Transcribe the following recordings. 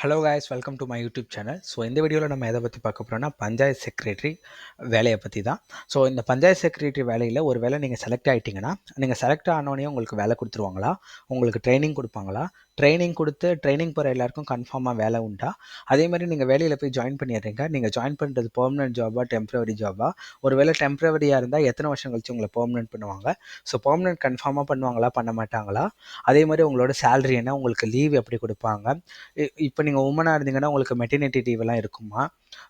Hello guys, welcome to my YouTube channel. So இந்த வீடியோவில் நம்ம எதை பற்றி பார்க்க போகிறோம்னா பஞ்சாயத்து செக்ரட்டரி வேலையை பற்றி தான். ஸோ இந்த பஞ்சாயத்து செக்ரட்டரி வேலையில் ஒரு வேளை நீங்கள் செலக்ட் ஆகிட்டிங்கன்னா நீங்கள் செலக்ட் ஆனோடனே உங்களுக்கு வேலை கொடுத்துருவாங்களா, உங்களுக்கு ட்ரைனிங் கொடுப்பாங்களா, ட்ரைனிங் கொடுத்து ட்ரைனிங் போகிற எல்லாருக்கும் கன்ஃபார்மாக வேலை உண்டா, அதே மாதிரி நீங்கள் வேலையில் போய் ஜாயின் பண்ணிடுறீங்க, நீங்கள் ஜாயின் பண்ணுறது பெர்மனன்ட் ஜாபா டெம்ப்ரவரி ஜாபா, ஒரு வேளை டெம்ப்ரவரியாக இருந்தால் எத்தனை வருஷம் கழிச்சு உங்களை பெர்மனன்ட் பண்ணுவாங்க, ஸோ பெர்மனன்ட் கன்ஃபார்மாக பண்ணுவாங்களா பண்ண மாட்டாங்களா, அதே மாதிரி உங்களோட சேலரி என்ன, உங்களுக்கு லீவ் எப்படி கொடுப்பாங்க, இப்போ நீங்கள் உமனாக இருந்தீங்கன்னா உங்களுக்கு மெட்டர்னிட்டி லீவெல்லாம் இருக்குமா,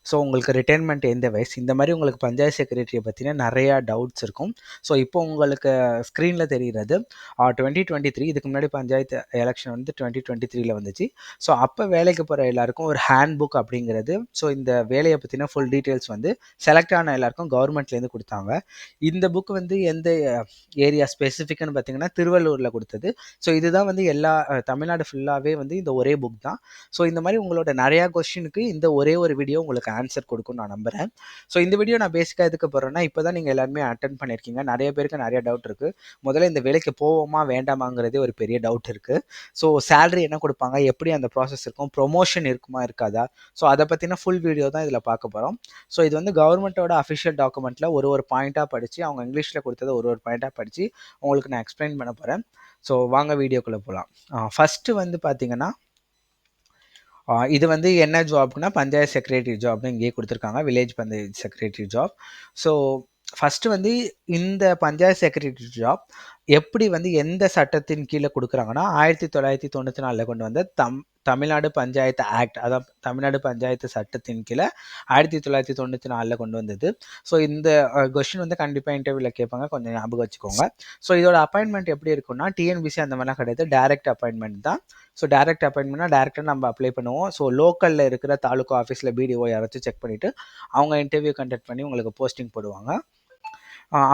ஸோ உங்களுக்கு ரிட்டைர்மெண்ட் எந்த வயசு, இந்த மாதிரி உங்களுக்கு பஞ்சாயத்து செக்ரட்டரியை பற்றின நிறையா டவுட்ஸ் இருக்கும். ஸோ இப்போ உங்களுக்கு ஸ்க்ரீனில் தெரிகிறது 2023, இதுக்கு முன்னாடி பஞ்சாயத்து எலெக்ஷன் வந்து 2023 வந்துச்சு. ஸோ அப்போ வேலைக்கு போகிற எல்லாருக்கும் ஒரு ஹேண்ட் புக் அப்படிங்கிறது, ஸோ இந்த வேலையை பற்றின ஃபுல் டீட்டெயில்ஸ் வந்து செலக்ட் ஆன எல்லாருக்கும் கவர்மெண்ட்லேருந்து கொடுத்தாங்க. இந்த புக் வந்து எந்த ஏரியா ஸ்பெசிஃபிக்னு பார்த்தீங்கன்னா திருவள்ளூரில் கொடுத்தது. ஸோ இதுதான் வந்து எல்லா தமிழ்நாடு ஃபுல்லாகவே வந்து இந்த ஒரே புக் தான். ஸோ இந்த மாதிரி உங்களோட நிறையா கொஸ்டினுக்கு இந்த ஒரே ஒரு வீடியோ உங்களுக்கு ஆன்சர் கொடுக்கும்னு நான் நம்புகிறேன். ஸோ இந்த வீடியோ நான் பேசிக்காக எதுக்கு போகிறேன்னா, இப்போ தான் நீங்கள் எல்லாருமே அட்டன் பண்ணியிருக்கீங்க, நிறைய பேருக்கு நிறைய டவுட் இருக்குது. முதல்ல இந்த வேலைக்கு போவோமா வேண்டாமாங்கிறதே ஒரு பெரிய டவுட் இருக்குது. ஸோ சேலரி என்ன கொடுப்பாங்க, எப்படி அந்த ப்ராசஸ் இருக்கும், ப்ரொமோஷன் இருக்குமா இருக்காதா, ஸோ அதை பற்றின ஃபுல் வீடியோ தான் இதில் பார்க்க போகிறோம். ஸோ இது வந்து கவர்மெண்ட்டோட அஃபிஷியல் டாக்குமெண்ட்டில் ஒரு பாயிண்ட்டாக படித்து, அவங்க இங்கிலீஷில் கொடுத்ததை ஒரு பாயிண்ட்டாக படித்து உங்களுக்கு நான் எக்ஸ்பிளைன் பண்ண போகிறேன். ஸோ வாங்க வீடியோக்குள்ளே போகலாம். ஃபஸ்ட்டு வந்து பார்த்தீங்கன்னா, இது வந்து என்ன ஜாப்னா பஞ்சாயத்து செக்ரட்டரி ஜாப்னு இங்கேயே கொடுத்துருக்காங்க, village panchayat secretary job. So first வந்து இந்த பஞ்சாயத்து செக்ரட்டரி ஜாப் எப்படி வந்து எந்த சட்டத்தின் கீழே கொடுக்குறாங்கன்னா, 1994 கொண்டு வந்த தமிழ்நாடு பஞ்சாயத்து ஆக்ட், அதான் தமிழ்நாடு பஞ்சாயத்து சட்டத்தின் கீழே 1994 கொண்டு வந்தது. ஸோ இந்த கொஸ்டின் வந்து கண்டிப்பாக இன்டர்வியூவில் கேட்பாங்க, கொஞ்சம் ஞாபகம் வச்சுக்கோங்க. ஸோ இதோட அப்பாயின்மெண்ட் எப்படி இருக்குன்னா, டிஎன்பிசி அந்த மாதிரிலாம் கிடையாது, டைரக்ட் அப்பாயின்மெண்ட் தான். ஸோ டைரக்ட் அப்பாயின்மெண்ட்னா டேரெக்டாக நம்ம அப்ளை பண்ணுவோம். ஸோ லோக்கலில் இருக்கிற தாலுக்கா ஆஃபீஸில் பிடிஓ யாராச்சும் செக் பண்ணிவிட்டு அவங்க இன்டர்வியூ கண்டக்ட் பண்ணி உங்களுக்கு போஸ்டிங் போடுவாங்க.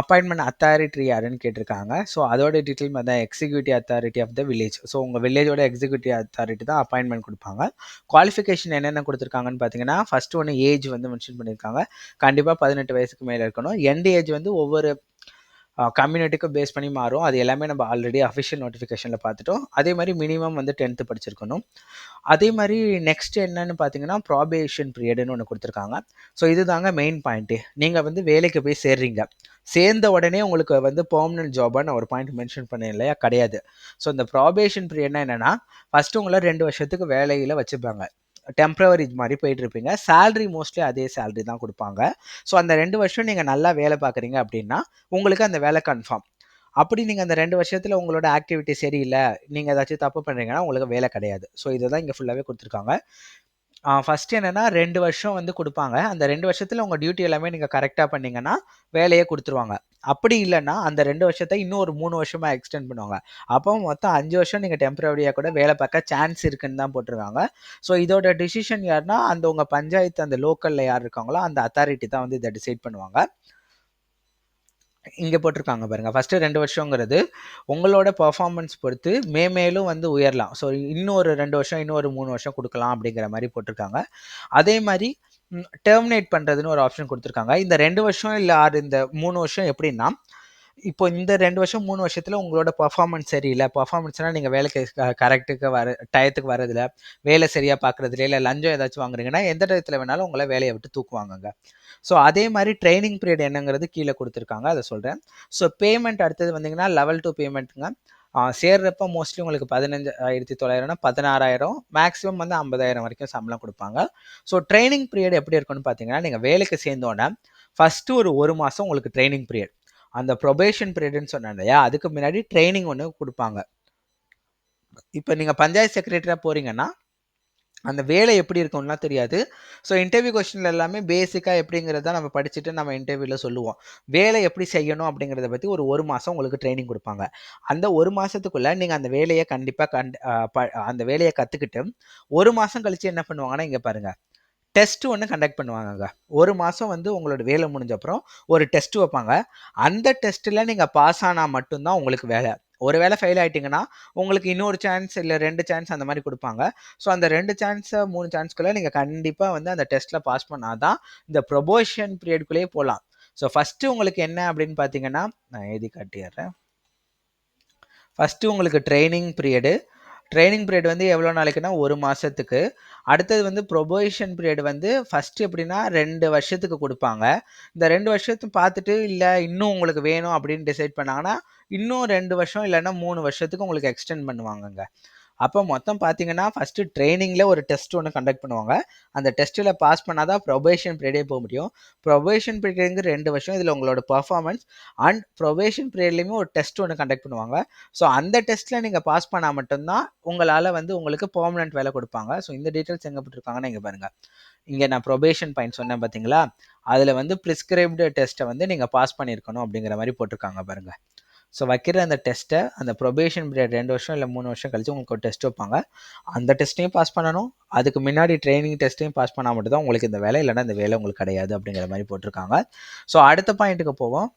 அப்பாயின்மெண்ட் அத்தாரிட்டி யாருன்னு கேட்டிருக்காங்க. ஸோ அதோட டீட்டெயில் மாதிரி தான் executive authority of the village. So உங்கள் வில்லேஜோட எக்ஸிக்யூட்டிவ் அத்தாரிட்டி தான் அப்பாயின்மெண்ட் கொடுப்பாங்க. குவாலிஃபிகேஷன் என்னென்ன கொடுத்துருக்காங்கன்னு பார்த்தீங்கன்னா, ஃபஸ்ட்டு ஒன்று ஏஜ் வந்து மென்ஷன் பண்ணியிருக்காங்க, கண்டிப்பாக 18 வயசுக்கு மேலே இருக்கணும். எண்ட் ஏஜ் வந்து ஒவ்வொரு கம்யூனிட்டிக்கும் பேஸ் பண்ணி மாறும், அது எல்லாமே நம்ம ஆல்ரெடி அஃபிஷியல் நோட்டிஃபிகேஷனில் பார்த்துட்டோம். அதே மாதிரி மினிமம் வந்து 10th படிச்சிருக்கணும். அதே மாதிரி நெக்ஸ்ட் என்னன்னு பார்த்தீங்கன்னா, ப்ராபேஷன் பீரியடுன்னு ஒன்று கொடுத்துருக்காங்க. ஸோ இதுதாங்க மெயின் பாயிண்ட்டு. நீங்கள் வந்து வேலைக்கு போய் சேர்றீங்க, சேர்ந்த உடனே உங்களுக்கு வந்து பெர்மனன்ட் ஜாபாக நான் ஒரு பாயிண்ட் மென்ஷன் பண்ணேன் இல்லையா, கிடையாது. ஸோ இந்த ப்ராபேஷன் பீரியட்னா என்னென்னா, ஃபஸ்ட்டு உங்களை 2 வருஷத்துக்கு வேலையில் வச்சுப்பாங்க, டெம்ப்ரவரி மாதிரி போயிட்டு இருப்பீங்க. சேலரி மோஸ்ட்லி அதே சேலரி தான் கொடுப்பாங்க. ஸோ அந்த 2 வருஷம் நீங்கள் நல்லா வேலை பார்க்குறீங்க அப்படின்னா உங்களுக்கு அந்த வேலை கன்ஃபார்ம். அப்படி நீங்கள் அந்த 2 வருஷத்தில் உங்களோட ஆக்டிவிட்டி சரியில்லை, நீங்கள் ஏதாச்சும் தப்பு பண்ணுறீங்கன்னா உங்களுக்கு வேலை கிடையாது. ஸோ இதை தான் இங்கே ஃபுல்லாகவே கொடுத்துருக்காங்க. ஃபஸ்ட்டு என்னென்னா 2 வருஷம் வந்து கொடுப்பாங்க. அந்த 2 வருஷத்தில் உங்கள் டியூட்டி எல்லாமே நீங்கள் கரெக்டாக பண்ணிங்கன்னா வேலையே கொடுத்துருவாங்க. அப்படி இல்லைன்னா அந்த 2 வருஷத்தை இன்னும் ஒரு 3 வருஷமாக எக்ஸ்டெண்ட் பண்ணுவாங்க. அப்போ மொத்தம் 5 வருஷம் நீங்கள் டெம்பரவரியாக கூட வேலை பார்க்க சான்ஸ் இருக்குன்னு தான் போட்டிருக்காங்க. ஸோ இதோட டிசிஷன் யாருன்னா, அந்த உங்கள் பஞ்சாயத்து அந்த லோக்கலில் யார் இருக்காங்களோ அந்த அத்தாரிட்டி தான் வந்து இதை டிசைட் பண்ணுவாங்க. இங்கே போட்டிருக்காங்க பாருங்கள், ஃபஸ்ட்டு 2 வருஷங்கிறது உங்களோட பர்ஃபார்மன்ஸ் பொறுத்து மேலும் வந்து உயரலாம். ஸோ இன்னொரு 2 வருஷம் இன்னொரு 3 வருஷம் கொடுக்கலாம் அப்படிங்கிற மாதிரி போட்டிருக்காங்க. அதே மாதிரி டெர்மினேட் பண்ணுறதுன்னு ஒரு ஆப்ஷன் கொடுத்துருக்காங்க. இந்த 2 வருஷம் இல்லை இந்த 3 வருஷம் எப்படின்னா, இப்போ இந்த 2 வருஷம் 3 வருஷத்தில் உங்களோட பர்ஃபார்மன்ஸ் சரியில்லை, பர்ஃபார்மன்ஸ்னால் நீங்கள் வேலைக்கு கரெக்டுக்கு டயத்துக்கு வரதில்லை, வேலை சரியாக பார்க்குறதுல, இல்லை லஞ்சம் ஏதாச்சும் வாங்குறீங்கன்னா எந்த டயத்தில் வேணாலும் உங்களை வேலையை விட்டு தூக்குவாங்கங்க. ஸோ அதே மாதிரி ட்ரைனிங் பீரியட் என்னங்கிறது கீழே கொடுத்துருக்காங்க, அதை சொல்கிறேன். ஸோ பேமெண்ட் அடுத்தது வந்தீங்கன்னா லெவல் 2 பேமெண்ட்டுங்க. சேர்றப்ப மோஸ்ட்லி உங்களுக்கு 15,900 16,000, மேக்ஸிமம் வந்து 50,000 வரைக்கும் சம்பளம் கொடுப்பாங்க. ஸோ ட்ரைனிங் பீரியட் எப்படி இருக்குன்னு பார்த்தீங்கன்னா, நீங்கள் வேலைக்கு சேர்ந்தோன்னே ஃபஸ்ட்டு ஒரு மாதம் உங்களுக்கு ட்ரைனிங் பீரியட், அந்த ப்ரொபேஷன் பீரியட்னு சொன்னேன் இல்லையா, அதுக்கு முன்னாடி ட்ரைனிங் ஒன்று கொடுப்பாங்க. இப்போ நீங்கள் பஞ்சாயத்து செக்ரட்டரியாக போகிறீங்கன்னா அந்த வேலை எப்படி இருக்கும்லாம் தெரியாது. ஸோ இன்டர்வியூ கொஸ்டின்ல எல்லாமே பேசிக்காக எப்படிங்கிறத நம்ம படிச்சுட்டு நம்ம இன்டர்வியூவில் சொல்லுவோம். வேலை எப்படி செய்யணும் அப்படிங்கிறத பற்றி ஒரு மாதம் உங்களுக்கு ட்ரைனிங் கொடுப்பாங்க. அந்த ஒரு மாதத்துக்குள்ளே நீங்கள் அந்த வேலையை கண்டிப்பாக அந்த வேலையை கற்றுக்கிட்டு ஒரு மாதம் கழித்து என்ன பண்ணுவாங்கன்னா, இங்கே பாருங்கள், டெஸ்ட்டு ஒன்று கண்டக்ட் பண்ணுவாங்கங்க. ஒரு மாதம் வந்து உங்களோட வேலை முடிஞ்சப்புறம் ஒரு டெஸ்ட்டு வைப்பாங்க. அந்த டெஸ்ட்டில் நீங்கள் பாஸ் ஆனால் மட்டும்தான் உங்களுக்கு வேலை. ஒரு வேளை ஃபெயில் ஆகிட்டிங்கன்னா உங்களுக்கு இன்னொரு சான்ஸ் இல்லை 2 சான்ஸ் அந்த மாதிரி கொடுப்பாங்க. ஸோ அந்த 2 சான்ஸை 3 சான்ஸ்க்குள்ளே நீங்கள் கண்டிப்பாக வந்து அந்த டெஸ்ட்டில் பாஸ் பண்ணால் தான் இந்த ப்ரொபோஷன் பீரியடுக்குள்ளேயே போகலாம். ஸோ ஃபஸ்ட்டு உங்களுக்கு என்ன அப்படின்னு பார்த்தீங்கன்னா, நான் எழுதி காட்டிடுறேன். ஃபஸ்ட்டு உங்களுக்கு ட்ரைனிங் பீரியடு, ட்ரெய்னிங் பீரியட் வந்து எவ்வளோ நாளைக்குன்னா 1 மாசத்துக்கு. அடுத்தது வந்து ப்ரொபேஷன் பீரியட் வந்து ஃபர்ஸ்ட் எப்படின்னா 2 வருஷத்துக்கு குடுப்பாங்க. இந்த 2 வருஷத்த பார்த்துட்டு, இல்ல இன்னும் உங்களுக்கு வேணும் அப்படின்னு டிசைட் பண்ணாங்கன்னா, இன்னும் 2 வருஷம் இல்லன்னா 3 வருஷத்துக்கு உங்களுக்கு எக்ஸ்டெண்ட் பண்ணுவாங்கங்க. அப்போ மொத்தம் பார்த்தீங்கன்னா, ஃபர்ஸ்ட் ட்ரெய்னிங்ல ஒரு டெஸ்ட் ஒண்ணு கண்டக்ட் பண்ணுவாங்க. அந்த டெஸ்ட்ல பாஸ் பண்ணா தான் புரொபேஷன் பீரியடே போ முடியும். புரொபேஷன் பீரியட்ங்கிறது 2 வருஷம். இதுல உங்களோட பெர்ஃபார்மன்ஸ் அண்ட் புரொபேஷன் பீரியட்லயுமே ஒரு டெஸ்ட் ஒண்ணு கண்டக்ட் பண்ணுவாங்க. ஸோ அந்த டெஸ்ட்ல நீங்க பாஸ் பண்ணா மட்டும் தான் உங்களால வந்து உங்களுக்கு பெர்மனன்ட் வேலை குடுப்பாங்க. ஸோ இந்த டீடைல்ஸ் எங்க போட்டுருக்காங்கன்னா இங்க பாருங்க. இங்க நான் புரொபேஷன் பாயிண்ட் சொன்னேன் பார்த்தீங்களா? அதுல வந்து பிரிஸ்கிரைப்டு டெஸ்ட்டை வந்து நீங்க பாஸ் பண்ணியிருக்கணும் அப்படிங்கிற மாரி போட்டுருக்காங்க பாருங்க. ஸோ வைக்கிற அந்த டெஸ்ட்டை அந்த ப்ரொபேஷன் பீரியட் 2 வருஷம் இல்லை 3 வருஷம் கழிச்சு உங்களுக்கு ஒரு டெஸ்ட் வைப்பாங்க. அந்த டெஸ்ட்டையும் பாஸ் பண்ணணும். அதுக்கு முன்னாடி ட்ரைனிங் டெஸ்ட்டையும் பாஸ் பண்ணால் மட்டும் தான் உங்களுக்கு இந்த வேலை, இல்லைன்னா இந்த வேலை உங்களுக்கு கிடையாது அப்படிங்கிற மாதிரி போட்டிருக்காங்க. ஸோ அடுத்த பாயிண்ட்டுக்கு போவோம்.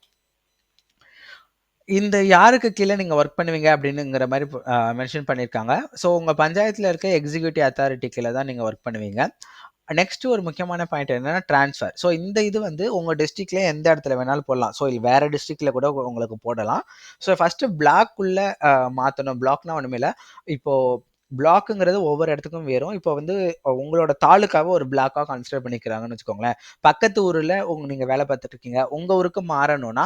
இந்த யாருக்கு கீழே நீங்கள் ஒர்க் பண்ணுவீங்க அப்படின்னுங்கிற மாதிரி மென்ஷன் பண்ணியிருக்காங்க. ஸோ உங்கள் பஞ்சாயத்தில் இருக்க எக்ஸிக்யூட்டிவ் அத்தாரிட்டி கீழே தான் நீங்கள் ஒர்க் பண்ணுவீங்க. நெக்ஸ்ட் ஒரு முக்கியமான பாயிண்ட் என்னன்னா ட்ரான்ஸ்ஃபர். ஸோ இந்த இது வந்து உங்க டிஸ்ட்ரிக்ட்ல எந்த இடத்துல வேணாலும் போடலாம். ஸோ இது வேற டிஸ்ட்ரிக்ட்ல கூட உங்களுக்கு போடலாம். ஸோ ஃபர்ஸ்ட் பிளாக்குள்ள மாற்றணும். பிளாக்னா ஒன்றுமே இல்லை. இப்போ பிளாக்குங்கிறது ஒவ்வொரு இடத்துக்கும் வேறும். இப்போ வந்து உங்களோட தாலுக்காவை ஒரு பிளாக்காக கன்சிடர் பண்ணிக்கிறாங்கன்னு வச்சுக்கோங்களேன். பக்கத்து ஊரில் நீங்கள் வேலை பார்த்துட்டு இருக்கீங்க. உங்கள் ஊருக்கு மாறணும்னா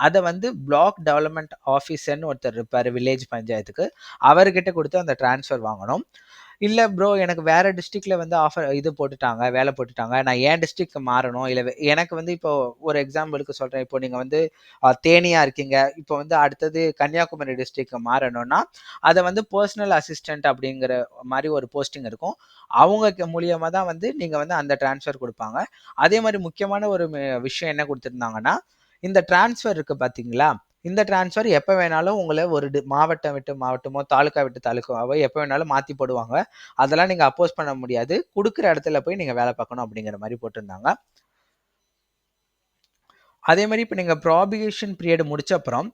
அதை வந்து பிளாக் டெவலப்மெண்ட் ஆஃபீஸர்னு ஒருத்தர் இருப்பார் வில்லேஜ் பஞ்சாயத்துக்கு. அவர்கிட்ட கொடுத்து அந்த ட்ரான்ஸ்ஃபர் வாங்கணும். இல்லை ப்ரோ எனக்கு வேறு டிஸ்ட்ரிக்டில் வந்து ஆஃபர் இது போட்டுட்டாங்க, வேலை போட்டுட்டாங்க, நான் ஏன் டிஸ்ட்ரிக்ட் மாறணும், இல்லை எனக்கு வந்து இப்போ ஒரு எக்ஸாம்பிளுக்கு சொல்கிறேன். இப்போ நீங்கள் வந்து தேனியாக இருக்கீங்க, இப்போ வந்து அடுத்தது கன்னியாகுமரி டிஸ்ட்ரிக்ட் மாறணும்னா அதை வந்து பர்சனல் அசிஸ்டன்ட் அப்படிங்கிற மாதிரி ஒரு போஸ்டிங் இருக்கும். அவங்க மூலியமாக தான் வந்து நீங்கள் வந்து அந்த டிரான்ஸ்ஃபர் கொடுப்பாங்க. அதே மாதிரி முக்கியமான ஒரு விஷயம் என்ன கொடுத்துருந்தாங்கன்னா, இந்த டிரான்ஸ்ஃபர் இருக்குது பார்த்தீங்களா, இந்த டிரான்ஸ்ஃபர் எப்போ வேணாலும் உங்களை ஒரு மாவட்டம் விட்டு மாவட்டமோ தாலுக்கா விட்டு தாலுக்காவோ எப்போ வேணாலும் மாற்றி போடுவாங்க. அதெல்லாம் நீங்கள் அப்போஸ் பண்ண முடியாது. கொடுக்குற இடத்துல போய் நீங்கள் வேலை பார்க்கணும் அப்படிங்கிற மாதிரி போட்டிருந்தாங்க. அதே மாதிரி இப்போ நீங்கள் ப்ராபிகேஷன் பீரியட் முடிச்ச அப்புறம்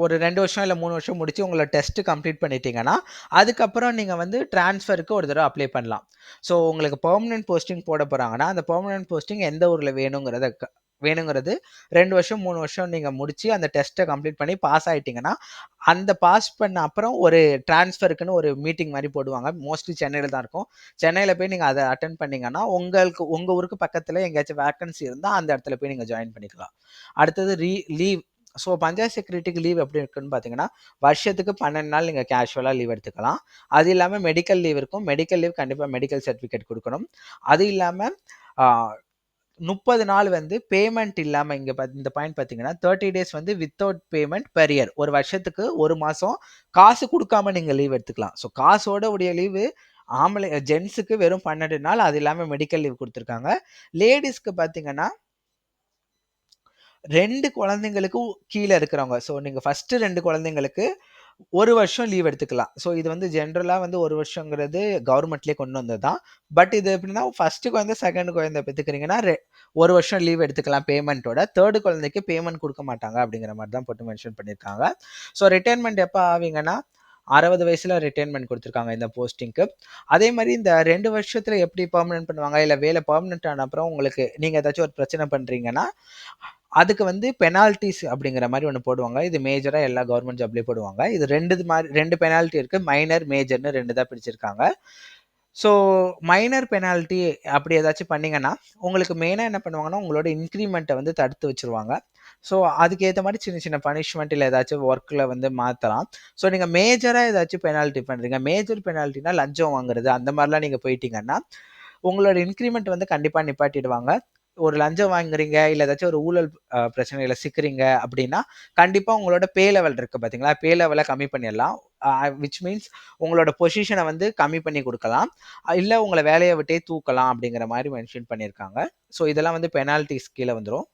ஒரு 2 வருஷம் இல்லை 3 வருஷம் முடிச்சு உங்களை டெஸ்ட் கம்ப்ளீட் பண்ணிட்டீங்கன்னா அதுக்கப்புறம் நீங்கள் வந்து டிரான்ஸ்ஃபருக்கு ஒரு தடவை அப்ளை பண்ணலாம். ஸோ உங்களுக்கு பெர்மனன்ட் போஸ்டிங் போட போகிறாங்கன்னா அந்த பெர்மனன்ட் போஸ்டிங் எந்த ஊரில் வேணுங்கிறது 2 வருஷம் 3 வருஷம் நீங்கள் முடிச்சு அந்த டெஸ்ட்டை கம்ப்ளீட் பண்ணி பாஸ் ஆகிட்டீங்கன்னா அந்த பாஸ் பண்ண அப்புறம் ஒரு டிரான்ஸ்ஃபருக்குன்னு ஒரு மீட்டிங் மாதிரி போடுவாங்க. மோஸ்ட்லி சென்னையில் தான் இருக்கும். சென்னையில் போய் நீங்கள் அதை அட்டென்ட் பண்ணீங்கன்னா உங்கள் ஊருக்கு பக்கத்தில் எங்கேயாச்சும் வேக்கன்சி இருந்தால் அந்த இடத்துல போய் நீங்கள் ஜாயின் பண்ணிக்கலாம். அடுத்தது லீவ். ஸோ பஞ்சாயத்து செக்ரட்டரிக்கு லீவ் எப்படி இருக்குன்னு பார்த்தீங்கன்னா வருஷத்துக்கு 12 நாள் நீங்கள் கேஷுவலாக லீவ் எடுத்துக்கலாம். அது இல்லாமல் மெடிக்கல் லீவ் இருக்கும். மெடிக்கல் லீவ் கண்டிப்பாக மெடிக்கல் சர்டிஃபிகேட் கொடுக்கணும். அது இல்லாமல் 30 நாள் வந்து பேமெண்ட் இல்லாமல் இங்கே இந்த பாயிண்ட் பார்த்தீங்கன்னா 30 days வந்து வித்தவுட் பேமெண்ட் பெர் இயர். ஒரு வருஷத்துக்கு ஒரு மாதம் காசு கொடுக்காம நீங்கள் லீவ் எடுத்துக்கலாம். ஸோ காசோட உடைய லீவு ஜென்ஸுக்கு வெறும் 12 நாள். அது இல்லாமல் மெடிக்கல் லீவ் கொடுத்துருக்காங்க. லேடிஸ்க்கு பார்த்தீங்கன்னா 2 குழந்தைங்களுக்கு கீழே இருக்கிறவங்க. ஸோ நீங்கள் ஃபர்ஸ்ட் 2 குழந்தைங்களுக்கு 1 வருஷம் லீவ் எடுத்துக்கலாம். ஸோ இது வந்து ஜென்ரலாக வந்து 1 வருஷங்கிறது கவர்மெண்ட்லேயே கொண்டு வந்தது தான். பட் இது எப்படின்னா ஃபர்ஸ்ட் குழந்தை செகண்ட் குழந்தை பெற்றுக்கிறீங்கன்னா 1 வருஷம் லீவ் எடுத்துக்கலாம் பேமெண்ட்டோட. தேர்டு குழந்தைக்கு பேமெண்ட் கொடுக்க மாட்டாங்க அப்படிங்கிற மாதிரி தான் போட்டு மென்ஷன் பண்ணியிருக்காங்க. ஸோ ரிட்டைர்மெண்ட் எப்போ ஆவீங்கன்னா 60 வயசுல ரிட்டைர்மெண்ட் கொடுத்துருக்காங்க இந்த போஸ்டிங்க்கு. அதே மாதிரி இந்த 2 வருஷத்துல எப்படி பெர்மனன்ட் பண்ணுவாங்க, இல்லை வேலை பெர்மனன்ட் ஆன அப்புறம் உங்களுக்கு நீங்கள் ஏதாச்சும் ஒரு பிரச்சனை பண்ணுறீங்கன்னா அதுக்கு வந்து பெனால்ட்டிஸ் அப்படிங்கிற மாதிரி ஒன்று போடுவாங்க. இது மேஜராக எல்லா கவர்மெண்ட் ஜாப்லேயும் போடுவாங்க. இது 2 பெனால்ட்டி இருக்குது. மைனர் மேஜர்னு 2 தான் பிரிச்சிருக்காங்க. ஸோ மைனர் பெனால்ட்டி அப்படி ஏதாச்சும் பண்ணிங்கன்னா உங்களுக்கு மெயினாக என்ன பண்ணுவாங்கன்னா உங்களோட இன்க்ரிமெண்ட்டை வந்து தடுத்து வச்சுருவாங்க. ஸோ அதுக்கேற்ற மாதிரி சின்ன சின்ன பனிஷ்மெண்ட் இல்லை ஏதாச்சும் ஒர்க்கில் வந்து மாற்றலாம். ஸோ நீங்கள் மேஜராக ஏதாச்சும் பெனால்ட்டி பண்ணுறீங்க, மேஜர் பெனால்ட்டினா லஞ்சம் வாங்குறது அந்த மாதிரிலாம் நீங்கள் போயிட்டீங்கன்னா உங்களோட இன்க்ரிமெண்ட் வந்து கண்டிப்பாக நிப்பாட்டிடுவாங்க. ஒரு லஞ்சம் வாங்குறீங்க, இல்லை ஏதாச்சும் ஒரு ஊழல் பிரச்சனையில சிக்கிறீங்க அப்படின்னா கண்டிப்பாக உங்களோட பே லெவல் இருக்குது பார்த்தீங்களா, பே லெவலை கம்மி பண்ணிடலாம். விச் மீன்ஸ் உங்களோட பொசிஷனை வந்து கம்மி பண்ணி கொடுக்கலாம், இல்லை உங்களை வேலையை விட்டே தூக்கலாம் அப்படிங்கிற மாதிரி மென்ஷன் பண்ணியிருக்காங்க. ஸோ இதெல்லாம் வந்து பெனால்ட்டிஸ் கீழே வந்துடும்.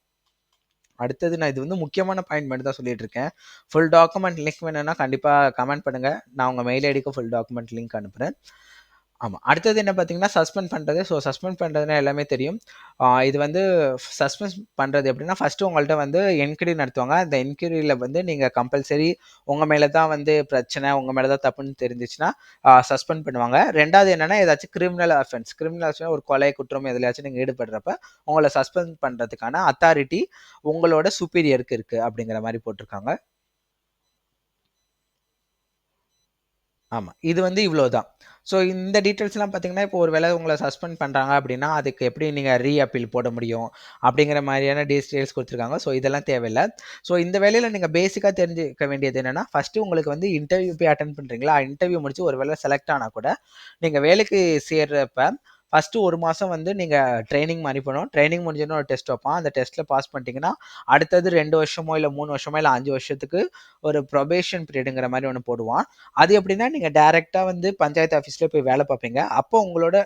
அடுத்தது நான் இது வந்து முக்கியமான பாயிண்ட் மட்டும் தான் சொல்லிட்டு இருக்கேன். ஃபுல் டாக்குமெண்ட் லிங்க் வேணும்னா கண்டிப்பாக கமெண்ட் பண்ணுங்கள். நான் உங்கள் மெயில் ஐடிக்கு ஃபுல் டாக்குமெண்ட் லிங்க் அனுப்புகிறேன். ஆமாம். அடுத்தது என்ன பார்த்தீங்கன்னா சஸ்பெண்ட் பண்ணுறது. ஸோ சஸ்பெண்ட் பண்ணுறதுனா எல்லாமே தெரியும். இது வந்து சஸ்பெண்ட் பண்ணுறது எப்படின்னா ஃபஸ்ட்டு உங்கள்கிட்ட வந்து என்கொயரி நடத்துவாங்க. அந்த என்கொயரியில் வந்து நீங்கள் கம்பல்சரி உங்கள் மேலே தான் வந்து பிரச்சனை, உங்கள் மேலே தான் தப்புன்னு தெரிஞ்சிச்சுன்னா சஸ்பெண்ட் பண்ணுவாங்க. ரெண்டாவது என்னென்னா ஏதாச்சும் கிரிமினல் அஃபென்ஸ் ஒரு கொலை குற்றம் எதுலையாச்சும் நீங்கள் ஈடுபடுறப்ப உங்களை சஸ்பெண்ட் பண்ணுறதுக்கான அத்தாரிட்டி உங்களோட சுப்பீரியருக்கு இருக்குது அப்படிங்கிற மாதிரி போட்டிருக்காங்க. ஆமா. இது வந்து இவ்ளோ தான். ஸோ இந்த டீட்டெயில்ஸ்லாம் பார்த்தீங்கன்னா, இப்போ ஒரு வேள உங்கள சஸ்பெண்ட் பண்றாங்க அப்படின்னா, அதுக்கு எப்படி நீங்க அப்பீல் போட முடியும்? அப்படிங்கிற மாரியான டீட்டெயில்ஸ் குடுத்துருக்காங்க. ஸோ இதெல்லாம் தேவையில்ல. ஸோ இந்த வேலையில நீங்க பேசிக்கா தெரிஞ்சுக்க வேண்டியது என்னன்னா, ஃபர்ஸ்ட்டு உங்களுக்கு வந்து இன்டர்வியூ போய் அட்டெண்ட் பண்றீங்களா? இன்டர்வியூ முடிச்சு ஒரு வேள செலக்ட் ஆனா கூட, நீங்க வேலைக்கு சேர்றப்ப ஃபர்ஸ்ட்டு 1 மாசம் வந்து நீங்க ட்ரெய்னிங் மாரி பண்ணணும். ட்ரெய்னிங் முடிஞ்சோனே ஒரு டெஸ்ட் வைப்பான். அந்த டெஸ்ட்ல பாஸ் பண்ணிட்டீங்கன்னா, அடுத்தது 2 வருஷமோ, இல்ல 3 வருஷமோ, இல்ல 5 வருஷத்துக்கு ஒரு ப்ரொபேஷன் பீரியடுங்கிற மாரி ஒண்ணு போடுவான். அது எப்படின்னா, நீங்க டைரக்ட்டா வந்து பஞ்சாயத்து ஆஃபீஸ்ல போய் வேலை பார்ப்பீங்க. அப்போ உங்களோட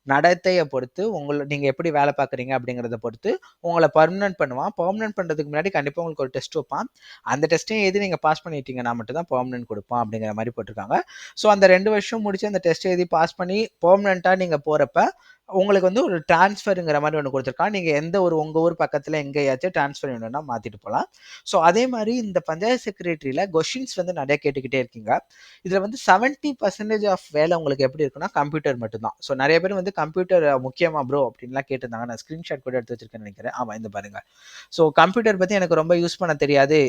நடத்தைய பொறுத்து, நீங்க எப்படி வேலை பார்க்குறீங்க அப்படிங்கிறத பொறுத்து, உங்கள பெர்மனன்ட் பண்ணுவான். பெர்மனன்ட் பண்றதுக்கு முன்னாடி கண்டிப்பா உங்களுக்கு ஒரு டெஸ்ட் வைப்பான். அந்த டெஸ்ட்டையும் எழுதி நீங்க பாஸ் பண்ணிட்டீங்கன்னா மட்டும் தான் பெர்மனன்ட் குடுப்பான் அப்படிங்கிற மாரி போட்டிருக்காங்க. ஸோ அந்த 2 வருஷம் முடிச்சு அந்த டெஸ்ட் எழுதி பாஸ் பண்ணி பெர்மனன்ட்டா நீங்க போறப்ப, உங்களுக்கு வந்து ஒரு ட்ரான்ஸ்ஃபர்ங்கிற மாரி ஒண்ணு குடுத்துருக்கான். நீங்க எந்த ஒரு உங்க ஊர் பக்கத்துல எங்கேயாச்சும் ட்ரான்ஸ்ஃபர் வேணும்னா மாத்திட்டு போலாம். ஸோ அதே மாரி இந்த பஞ்சாயத்து செக்ரட்டரியில கொஸ்டின்ஸ் வந்து நெறைய கேட்டுக்கிட்டே இருக்கீங்க. இதுல வந்து 70% ஆஃப் வேலை உங்களுக்கு எப்படி இருக்குன்னா, கம்ப்யூட்டர் மட்டும் தான். ஸோ நெறைய பேர் வந்து கம்ப்யூட்டர் முக்கியமா ப்ரோ அப்படின்லாம் கேட்டிருந்தாங்க. நான் ஸ்கிரீன்ஷாட் கூட எடுத்து வச்சிருக்கேன்னு நெனைக்கிறேன். ஆமா இந்த பாருங்க. ஸோ கம்ப்யூட்டர் பத்தி எனக்கு ரொம்ப யூஸ் பண்ண தெரியாது.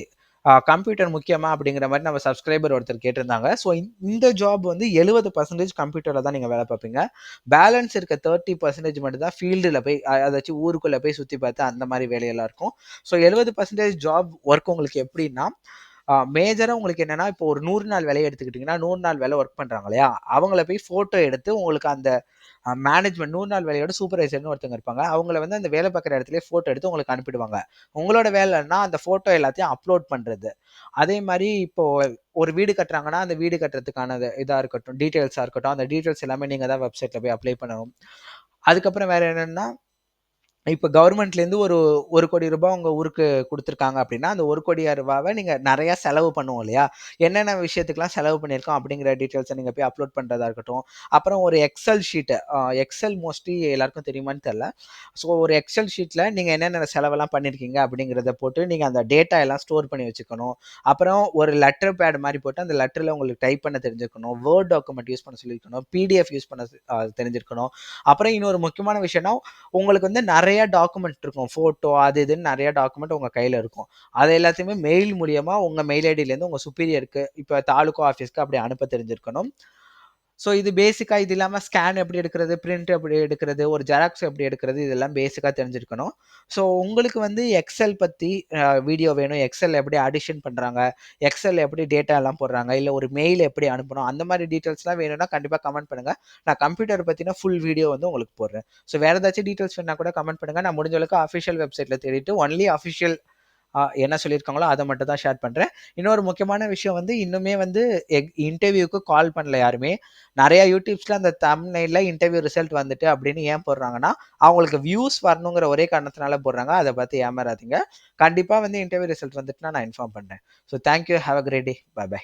கம்ப்யூட்டர் முக்கியமா அப்படிங்கிற மாரி நம்ம சப்ஸ்கிரைபர் ஒருத்தர் கேட்டிருந்தாங்க. ஸோ இந்த ஜாப் வந்து 70% கம்ப்யூட்டர்ல தான் நீங்க வேலை பார்ப்பீங்க. பேலன்ஸ் இருக்க 30% மட்டும் தான் ஃபீல்டுல போய் அதாச்சும் ஊருக்குள்ள போய் சுத்தி பார்த்து அந்த மாரி வேலையெல்லாம் இருக்கும். ஸோ 70% ஜாப் ஒர்க் உங்களுக்கு எப்படின்னா, மேஜரா உங்களுக்கு என்னன்னா, இப்போ ஒரு 100 நாள் வேலைய எடுத்துக்கிட்டீங்கன்னா, 100 நாள் வேலை ஒர்க் பண்றாங்க இல்லையா? அவங்கள போய் ஃபோட்டோ எடுத்து உங்களுக்கு அந்த மேனேஜ்மெண்ட் 100 நாள் வேலையோட சூப்பர்வைசர்ன்னு ஒருத்தவங்க இருப்பாங்க. அவங்கள வந்து அந்த வேலை பார்க்குற இடத்துலயே ஃபோட்டோ எடுத்து உங்களுக்கு அனுப்பிடுவாங்க. உங்களோட வேலைன்னா அந்த ஃபோட்டோ எல்லாத்தையும் அப்லோட் பண்றது. அதே மாரி இப்போ ஒரு வீடு கட்டுறாங்கன்னா, அந்த வீடு கட்டுறதுக்கான இதா இருக்கட்டும், டீட்டெயில்ஸா இருக்கட்டும், அந்த டீட்டெயில்ஸ் எல்லாமே நீங்க தான் வெப்சைட்ல போய் அப்ளை பண்ணணும். அதுக்கப்புறம் வேற என்னன்னா, இப்ப கவர்மெண்ட்லேருந்து ஒரு ரூ. 1,00,00,000 உங்க ஊருக்கு குடுத்துருக்காங்க அப்படின்னா, அந்த ரூ. 1,00,00,000 நீங்க நெறைய செலவு பண்ணுவோம் இல்லையா? என்னென்ன விஷயத்துக்குலாம் செலவு பண்ணியிருக்கோம் அப்படிங்கிற டீட்டெயில்ஸ நீங்க போய் அப்லோட் பண்றதா இருக்கட்டும். அப்புறம் ஒரு எக்ஸெல் ஷீட் எக்ஸெல் மோஸ்ட்லி எல்லாருக்கும் தெரியுமான்னு தெரியல. ஸோ ஒரு எக்ஸெல் ஷீட்ல நீங்க என்னென்ன செலவெல்லாம் பண்ணியிருக்கீங்க அப்படிங்கிறத போட்டு நீங்க அந்த டேட்டா எல்லாம் ஸ்டோர் பண்ணி வச்சுக்கணும். அப்புறம் ஒரு லெட்டர் பேட் மாரி போட்டு அந்த லெட்டர்ல உங்களுக்கு டைப் பண்ண தெரிஞ்சிருக்கணும். வேர்ட் டாக்குமெண்ட் யூஸ் பண்ண சொல்லியிருக்கணும். பிடிஎஃப் யூஸ் பண்ண தெரிஞ்சிருக்கணும். அப்புறம் இன்னொரு முக்கியமான விஷயம்னா, உங்களுக்கு வந்து நெறைய டாக்குமெண்ட் இருக்கும். ஃபோட்டோ அது இதுன்னு நெறைய டாக்குமெண்ட் உங்க கையில இருக்கும். அது எல்லாத்தையுமே மெயில் மூலியமா உங்க மெயில் ஐடிலேருந்து உங்க சுப்பீரியருக்கு, இப்ப தாலுகா ஆஃபீஸ்க்கு அப்படி அனுப்ப தெரிஞ்சிருக்கணும். ஸோ இது பேசிக்கா இது இல்லாம ஸ்கேன் எப்படி எடுக்கிறது, பிரிண்ட் எப்படி எடுக்கிறது, ஒரு ஜெராக்ஸ் எப்படி எடுக்கிறது, இதெல்லாம் பேசிக்கா தெரிஞ்சிருக்கணும். ஸோ உங்களுக்கு வந்து எக்ஸெல் பத்தி வீடியோ வேணும். எக்ஸெல் எப்படி அடிஷன் பண்றாங்க, எக்ஸெல் எப்படி டேட்டா எல்லாம் போடுறாங்க, இல்ல ஒரு மெயில் எப்படி அனுப்பணும், அந்த மாரி டீட்டெயில்ஸ்லாம் வேணும்னா கண்டிப்பா கமெண்ட் பண்ணுங்க. நான் கம்ப்யூட்டர் பத்தின ஃபுல் வீடியோ வந்து உங்களுக்கு போடுறேன். ஸோ வேற ஏதாச்சும் டீட்டெயில்ஸ் வேணும்னா கூட கமெண்ட் பண்ணுங்க. நான் முடிஞ்ச அளவுக்கு அஃபிஷியல் வெப்சைட்ல தேடிட்டு ஒன்லி அஃபிஷியல் என்ன சொல்லியிருக்காங்களோ அத மட்டும் தான் ஷேர் பண்றேன். இன்னொரு முக்கியமான விஷயம் வந்து இன்னுமே வந்து இன்டர்வியூக்கு கால் பண்ணல யாருமே. நெறைய யூடியூப்ஸ்ல அந்த தம்ப்நெயில்ல இன்டர்வியூ ரிசல்ட் வந்துட்டு அப்படின்னு ஏன் போடுறாங்கன்னா, அவங்களுக்கு வியூஸ் வரணுங்கிற ஒரே காரணத்தினால போடுறாங்க. அத பார்த்து ஏமாறாதீங்க. கண்டிப்பா வந்து இன்டர்வியூ ரிசல்ட் வந்துட்டுனா நான் இன்ஃபார்ம் பண்றேன். So thank you. Have a great day. Bye by.